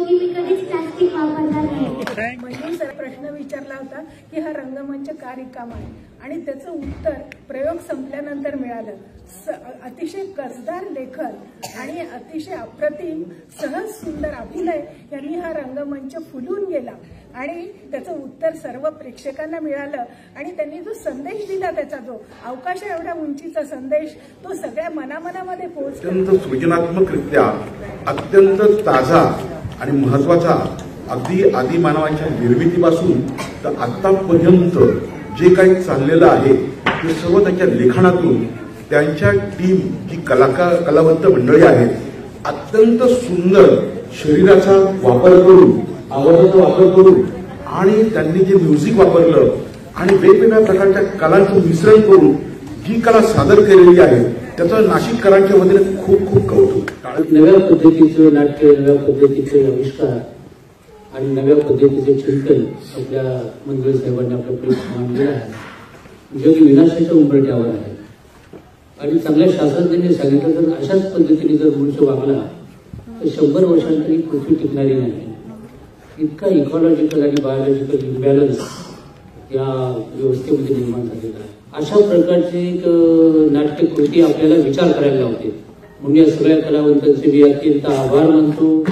की मी कधीच प्लास्टिक वापरणार नाही. म्हणजे सर प्रश्न विचारला होता की हा रंगमंच का रिकामा आहे आणि त्याचं उत्तर प्रयोग संपल्यानंतर मिळालं. अतिशय कर्जदार लेखन आणि अतिशय अप्रतिम सहज सुंदर अभिनय यांनी हा रंगमंच फुलून गेला आणि त्याचं उत्तर सर्व प्रेक्षकांना मिळालं आणि त्यांनी जो संदेश दिला त्याचा जो अवकाश एवढा उंचीचा संदेश तो सगळ्या मनामनामध्ये पोहोचला. अत्यंत सृजनात्मकरित्या अत्यंत ताजा आणि महत्वाचा अगदी आदिमानवाच्या निर्मितीपासून तर आतापर्यंत जे काही चाललेलं आहे ते सर्व त्यांच्या लेखनातून त्यांच्या टीम जी कलावंत मंडळी आहेत अत्यंत सुंदर शरीराचा वापर करून आवाजाचा वापर करून आणि त्यांनी जे म्युझिक वापरलं आणि वेगवेगळ्या प्रकारच्या कलांचं मिश्रण करून जी कला सादर केलेली आहे त्याचं नाशिककरांच्या वतीने खूप खूप कौतुक. नव्या पद्धतीचं नाट्य, नव्या पद्धतीचे आविष्कार आणि नव्या पद्धतीचे चिंतन आपल्या मंडळी साहेबांनी आपल्याकडे मांडलेलं आहे. जग विनाशाच्या उंबरठ्यावर आहे आणि चांगल्या शास्त्रज्ञांनी सांगितलं तर अशाच पद्धतीने जर मनुष्य वागला तर 100 वर्षांतरी पृथ्वी टिकणारी नाही. इतका इकॉलॉजिकल आणि बायोलॉजिकल इम्बॅलन्स या व्यवस्थेमध्ये निर्माण झालेला आहे. अशा प्रकारची एक नाट्यकृती आपल्याला विचार करायला लावते. म्हणून या सगळ्या कलावंतांचे मी अत्यंत आभार मानतो.